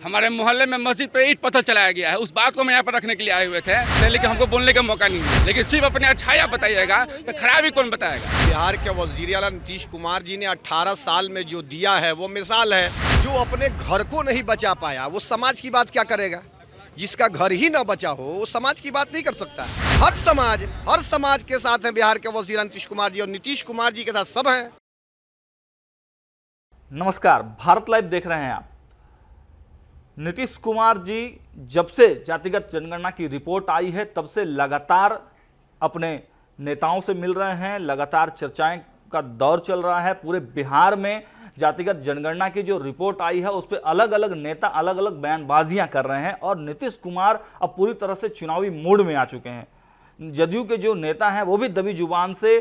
हमारे मोहल्ले में मस्जिद पे ईंट पत्थर चलाया गया है। उस बात को हम यहाँ पर रखने के लिए आए हुए थे, लेकिन हमको बोलने का मौका नहीं है। लेकिन सिर्फ अपने अच्छाई आप बताइएगा तो खराबी कौन बताएगा। बिहार के वजीर आला नीतीश कुमार जी ने 18 साल में जो दिया है वो मिसाल है। जो अपने घर को नहीं बचा पाया वो समाज की बात क्या करेगा। जिसका घर ही ना बचा हो वो समाज की बात नहीं कर सकता। हर समाज के साथ है बिहार के वजीर नीतीश कुमार जी, और नीतीश कुमार जी के साथ सब हैं। नमस्कार, भारत लाइव देख रहे हैं आप। नीतीश कुमार जी जब से जातिगत जनगणना की रिपोर्ट आई है तब से लगातार अपने नेताओं से मिल रहे हैं, लगातार चर्चाएं का दौर चल रहा है। पूरे बिहार में जातिगत जनगणना की जो रिपोर्ट आई है उस पर अलग अलग नेता अलग अलग बयानबाजियां कर रहे हैं और नीतीश कुमार अब पूरी तरह से चुनावी मूड में आ चुके हैं। जदयू के जो नेता हैं वो भी दबी जुबान से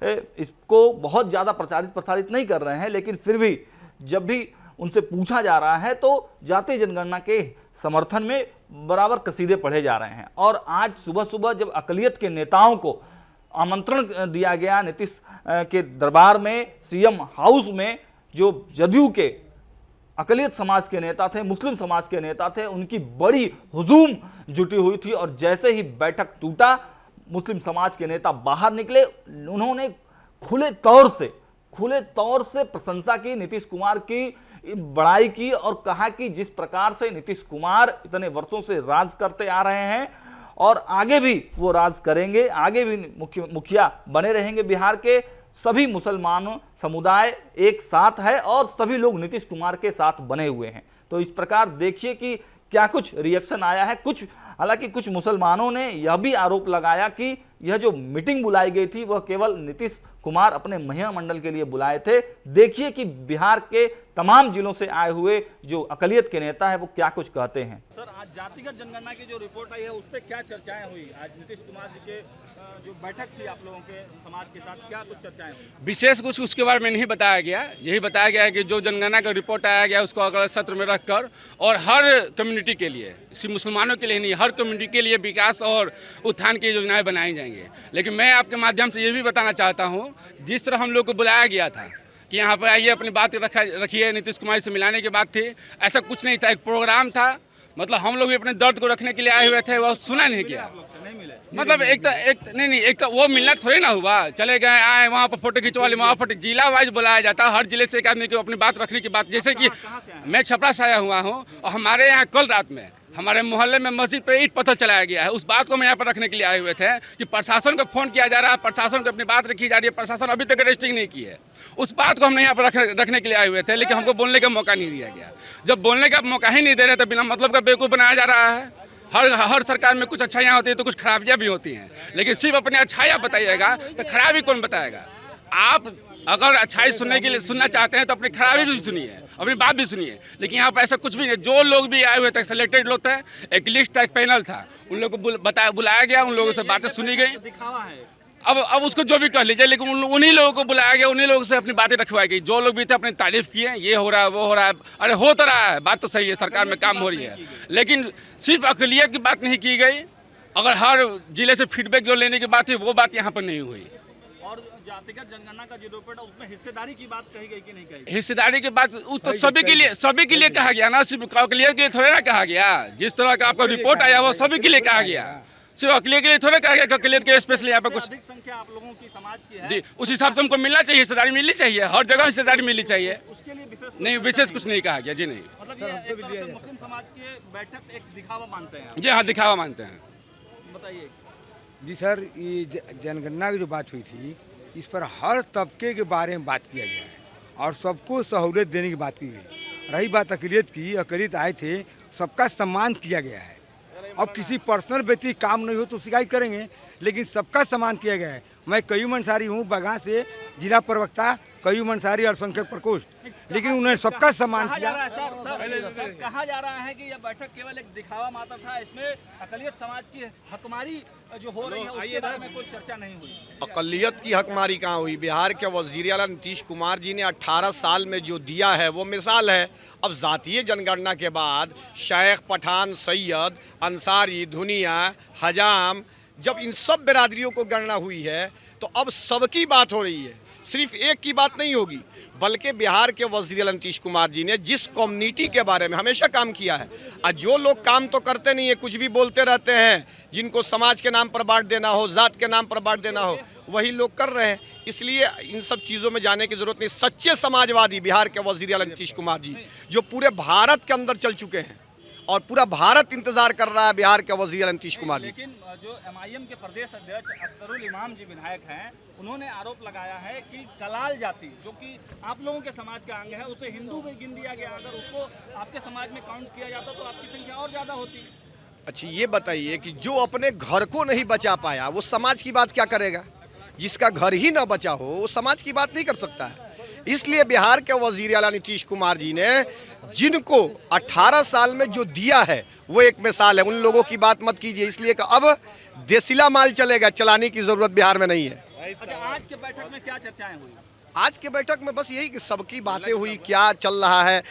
इसको बहुत ज़्यादा प्रसारित नहीं कर रहे हैं, लेकिन फिर भी जब भी उनसे पूछा जा रहा है तो जातीय जनगणना के समर्थन में बराबर कसीदे पढ़े जा रहे हैं। और आज सुबह सुबह जब अकलियत के नेताओं को आमंत्रण दिया गया नीतीश के दरबार में, सीएम हाउस में, जो जदयू के अकलियत समाज के नेता थे, मुस्लिम समाज के नेता थे, उनकी बड़ी हुजूम जुटी हुई थी। और जैसे ही बैठक टूटा, मुस्लिम समाज के नेता बाहर निकले। उन्होंने खुले तौर से प्रशंसा की, नीतीश कुमार की बड़ाई की और कहा कि जिस प्रकार से नीतीश कुमार इतने वर्षों से राज करते आ रहे हैं और आगे भी वो राज करेंगे, आगे भी मुखिया बने रहेंगे। बिहार के सभी मुसलमान समुदाय एक साथ है और सभी लोग नीतीश कुमार के साथ बने हुए हैं। तो इस प्रकार देखिए कि क्या कुछ रिएक्शन आया है। हालांकि कुछ मुसलमानों ने यह भी आरोप लगाया कि यह जो मीटिंग बुलाई गई थी वह केवल नीतीश कुमार अपने महिला मंडल के लिए बुलाए थे। देखिए कि बिहार के तमाम जिलों से आए हुए जो अकलियत के नेता है वो क्या कुछ कहते हैं। सर, आज जातिगत जनगणना की जो रिपोर्ट आई है उस पर क्या चर्चाएं हुई? आज नीतीश कुमार जी के जो बैठक थी आप लोगों के समाज के साथ, क्या कुछ चर्चाएं हुई? विशेष कुछ उसके बारे में नहीं बताया गया। यही बताया गया है कि जो जनगणना का रिपोर्ट आया गया उसको अगले सत्र में रखकर और हर कम्युनिटी के लिए, सिर्फ मुसलमानों के लिए नहीं, हर कम्युनिटी के लिए विकास और उत्थान की योजनाएं बनाई जाएंगी। लेकिन मैं आपके माध्यम से ये भी बताना चाहता हूँ, जिस तरह हम लोग को बुलाया गया था कि यहाँ पर आइए अपनी बात रखिए, नीतीश कुमार से मिलाने की बात थी, ऐसा कुछ नहीं था। एक प्रोग्राम था, मतलब हम लोग भी अपने दर्द को रखने के लिए आए हुए थे, वह सुना नहीं गया। मतलब एक तो वो मिलना थोड़ी ना हुआ। चले गए, आए, वहाँ पर फोटो खिंचवा ली, वहाँ फोटो जिला वाइज बुलाया जाता है। हर जिले से एक आदमी को अपनी बात रखने की बात। जैसे कि मैं छपरा से आया हुआ हूँ और हमारे यहाँ कल रात में हमारे मोहल्ले में मस्जिद पे ईंट पत्थर चलाया गया है। उस बात को हम यहाँ पर रखने के लिए आए हुए थे कि प्रशासन को फोन किया जा रहा है, प्रशासन को अपनी बात रखी जा रही है। प्रशासन अभी तक रजिस्ट्रिंग नहीं की है। उस बात को हमने यहाँ पर रखने के लिए आए हुए थे, लेकिन हमको बोलने का मौका नहीं दिया गया। जब बोलने का मौका ही नहीं दे रहे तो बिना मतलब का बेवकूफ़ बनाया जा रहा है। हर सरकार में कुछ अच्छाइयाँ होती है तो कुछ खराबियाँ भी होती हैं, लेकिन सिर्फ अपने अच्छाई आप बताइएगा तो खराबी कौन बताएगा। आप अगर अच्छाई सुनना चाहते हैं तो अपनी खराबी भी सुनिए, अपनी बात भी सुनिए। लेकिन यहाँ पर ऐसा कुछ भी नहीं। जो लोग भी आए हुए थे, सिलेक्टेड लोग थे, एक लिस्ट था, एक पैनल था, उन लोगों को बुलाया गया, उन लोगों से बातें सुनी गई। दिखावा है अब उसको जो भी कह लीजिए, लेकिन उन्हीं लोगों को बुलाया गया, उन्हीं लोगों से अपनी बातें रखवाई गई। जो लोग भी थे अपनी तारीफ किए, ये हो रहा है, वो हो रहा है। अरे हो तो रहा है, बात तो सही है, सरकार में काम हो रही है, लेकिन सिर्फ अकलियत की बात नहीं की गई। अगर हर जिले से फीडबैक जो लेने की बात थी वो बात यहाँ पर नहीं हुई। और जातिगत जनगणना का जो रिपोर्ट है उसमें हिस्सेदारी की बात कही गई कि नहीं कही? हिस्सेदारी की बात तो सभी के लिए कहा गया ना, सिर्फ अकलियत के लिए थोड़ा ना कहा गया। जिस तरह का आपका रिपोर्ट आया वो सभी के लिए कहा गया, सिर्फ अकलियत के लिए थोड़ा कहा गया। अकलियत के स्पेशली यहाँ पर कुछ अधिक संख्या आप लोगों की समाज की है जी, उस हिसाब से हमको मिलना चाहिए, हिस्सेदारी मिलनी चाहिए, हर जगह हिस्सेदारी मिलनी चाहिए। उसके लिए विशेष कुछ नहीं कहा गया जी। नहीं, मतलब ये एक तरह से मुस्लिम समाज के बैठक एक दिखावा मानते हैं जी हाँ, दिखावा मानते हैं। बताइए जी सर, ये जनगणना की जो बात हुई थी इस पर हर तबके के बारे में बात किया गया है और सबको सहूलियत देने की बात की गई। रही बात अकलियत की, अकलियत आए थे, सबका सम्मान किया गया है। अब किसी पर्सनल व्यक्ति काम नहीं हो तो शिकायत करेंगे, लेकिन सबका सम्मान किया गया है। मैं कयूम अंसारी हूँ, बगां से जिला प्रवक्ता कयूम अंसारी अल्पसंख्यक प्रकोष्ठ, लेकिन उन्होंने सबका सम्मान किया। कहा जा रहा है कि यह बैठक केवल एक दिखावा मात्र था, इसमें अकलियत समाज की हकमारी जो हो रही है उसके बारे में कोई चर्चा नहीं हुई। अकलियत की हकमारी कहाँ हुई। बिहार के वजीर आला नीतीश कुमार जी ने 18 साल में जो दिया है वो मिसाल है। अब जातीय जनगणना के बाद शेख, पठान, सैयद, अंसारी, धुनिया, हजाम, जब इन सब बिरादरियों को गणना हुई है तो अब सबकी बात हो रही है, सिर्फ एक की बात नहीं होगी। बल्कि बिहार के वज़ीर आला नीतीश कुमार जी ने जिस कम्युनिटी के बारे में हमेशा काम किया है, और जो लोग काम तो करते नहीं है, कुछ भी बोलते रहते हैं, जिनको समाज के नाम पर बांट देना हो, जात के नाम पर बांट देना हो, वही लोग कर रहे हैं। इसलिए इन सब चीज़ों में जाने की ज़रूरत नहीं। सच्चे समाजवादी बिहार के वज़ीर आला नीतीश कुमार जी, जो पूरे भारत के अंदर चल चुके हैं और पूरा भारत इंतजार कर रहा है बिहार के वज़ीर आला नीतीश कुमार जी। लेकिन जो MIM के प्रदेश अध्यक्ष अख्तरुल इमाम जी विधायक हैं, उन्होंने आरोप लगाया है कि कलाल जाति, जो कि आप लोगों के समाज का अंग है, उसे हिंदू में गिन दिया गया। अगर उसको आपके समाज में काउंट किया जाता तो आपकी संख्या और ज़्यादा होती। अच्छा, ये बताइए कि जो अपने घर को नहीं बचा पाया वो समाज की बात क्या करेगा? जिसका घर ही ना बचा हो वो समाज की बात नहीं कर सकता है। इसलिए बिहार के वज़ीर आला नीतीश कुमार जी ने जिनको 18 साल में जो दिया है वो एक मिसाल है। उन लोगों की बात मत कीजिए, इसलिए कि अब देसीला माल चलेगा, चलाने की ज़रूरत बिहार में नहीं है। अच्छा, आज के बैठक में क्या चर्चाएं हुई? आज के बैठक में बस यही कि सबकी बातें हुई, क्या चल रहा है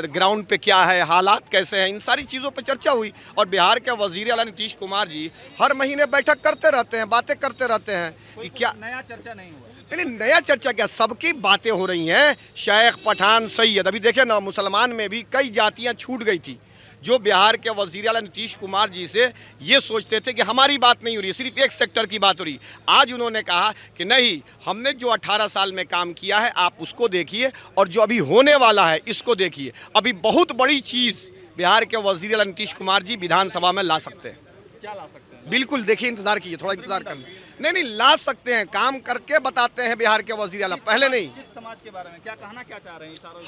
ग्राउंड पे, क्या है हालात, कैसे हैं, इन सारी चीज़ों पे चर्चा हुई। और बिहार के वज़ीर आला नीतीश कुमार जी हर महीने बैठक करते रहते हैं, बातें करते रहते हैं कि क्या नया चर्चा नहीं हुआ। नहीं, नया चर्चा क्या, सबकी बातें हो रही हैं। शेख, पठान, सैयद, अभी देखे ना मुसलमान में भी कई जातियाँ छूट गई थी। जो बिहार के वज़ीर आला नीतीश कुमार जी से ये सोचते थे कि हमारी बात नहीं हो रही, सिर्फ एक सेक्टर की बात हो रही, आज उन्होंने कहा कि नहीं, हमने जो 18 साल में काम किया है आप उसको देखिए और जो अभी होने वाला है इसको देखिए। अभी बहुत बड़ी चीज़ बिहार के वज़ीर आला नीतीश कुमार जी विधानसभा में ला सकते हैं। क्या ला सकते हैं? बिल्कुल, देखिए, इंतज़ार कीजिए, थोड़ा इंतज़ार करना। नहीं, ला सकते हैं, काम करके बताते हैं बिहार के वज़ीर आला, पहले नहीं। किस समाज के बारे में क्या कहना क्या चाह रहे हैं इशारों?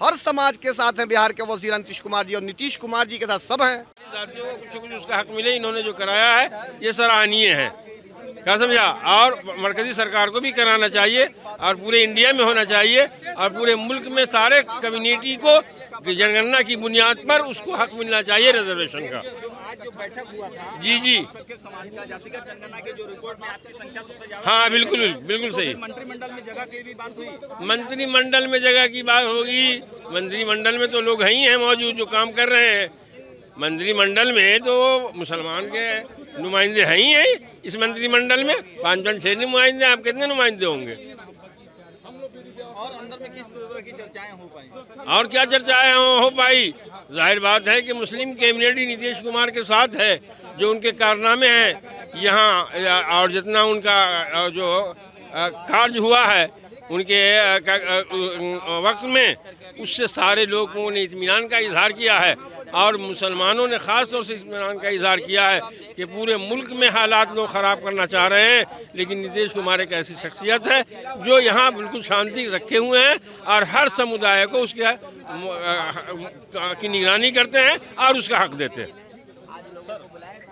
हर समाज के साथ हैं बिहार के वज़ीर आला नीतीश कुमार जी, और नीतीश कुमार जी के साथ सब हैं। जातियों को कुछ उसका हक मिले, इन्होंने जो कराया है ये सराहनीय है, क्या समझा। और मरकजी सरकार को भी कराना चाहिए और पूरे इंडिया में होना चाहिए और पूरे मुल्क में सारे कम्युनिटी को जनगणना की बुनियाद पर उसको हक मिलना चाहिए रिजर्वेशन का। आज जो बैठक हुआ था जी समाज का जातिगत जनगणना के जो रिपोर्ट में आपकी संख्या सबसे ज्यादा, हाँ बिल्कुल सही। मंत्रिमंडल में जगह की भी बात हुई। मंत्रिमंडल में जगह की बात होगी, मंत्रिमंडल में तो लोग ही हैं मौजूद जो काम कर रहे हैं। मंत्रिमंडल में तो मुसलमान के नुमाइंदे हैं ही हैं। इस मंत्रिमंडल में 5-6 नुमाइंदे, आप कितने नुमाइंदे होंगे? और अंदर में किस तरह की चर्चाएं हो पाई? और क्या चर्चाएं हो पाई? जाहिर बात है कि मुस्लिम कम्युनिटी नीतीश कुमार के साथ है। जो उनके कारनामे हैं यहाँ और जितना उनका जो कार्य हुआ है उनके वक्त में, उससे सारे लोगों ने इत्मीनान का इजहार किया है। और मुसलमानों ने ख़ास तौर से इत्मीनान का इजहार किया है कि पूरे मुल्क में हालात लोग ख़राब करना चाह रहे हैं, लेकिन नीतीश कुमार एक ऐसी शख्सियत है जो यहाँ बिल्कुल शांति रखे हुए हैं और हर समुदाय को उसके की निगरानी करते हैं और उसका हक देते हैं।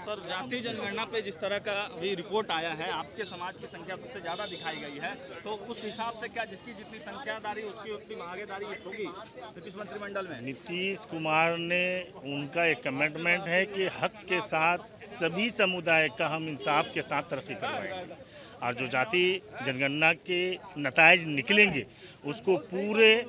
सर, जाति जनगणना पे जिस तरह का अभी रिपोर्ट आया है, आपके समाज की संख्या सबसे ज़्यादा दिखाई गई है, तो उस हिसाब से क्या जिसकी जितनी संख्यादारी उसकी उतनी भागीदारी होगी नीतीश मंत्रिमंडल में? नीतीश कुमार ने, उनका एक कमिटमेंट है कि हक के साथ सभी समुदाय का हम इंसाफ के साथ तरक्की करवाएंगे और जो जाति जनगणना के नताइज निकलेंगे उसको पूरे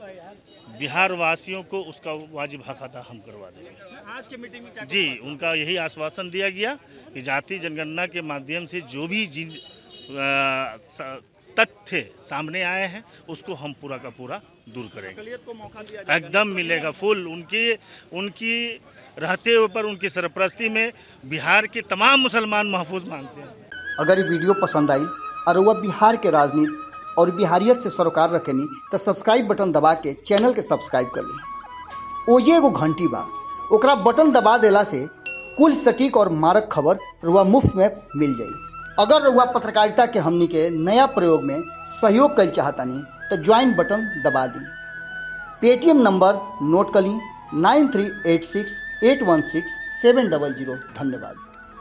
बिहार वासियों को उसका वाजिब हक अदा हम करवा देंगे। आज की मीटिंग में क्या जी, उनका यही आश्वासन दिया गया कि जाति जनगणना के माध्यम से जो भी तथ्य सामने आए हैं उसको हम पूरा का पूरा दूर करेंगे। अक़लियत को मौका दिया जाएगा? एकदम मिलेगा फुल। उनकी रहते ऊपर उनकी सरपरस्ती में बिहार के तमाम मुसलमान महफूज मानते हैं। अगर ये वीडियो पसंद आई और वह बिहार के राजनीति और बिहारियत से सरोकार रखेनी तो सब्सक्राइब बटन दबा के चैनल के सब्सक्राइब कर ली। ओजे एगो घंटी बा, ओकरा बटन दबा देला से कुल सटीक और मारक खबर रुआ मुफ्त में मिल जाई। अगर रुआ पत्रकारिता के हमनी के नया प्रयोग में सहयोग कर चाहतानी तो ज्वाइन बटन दबा दी। पेटीएम नंबर नोट कर ली 9386816700। धन्यवाद।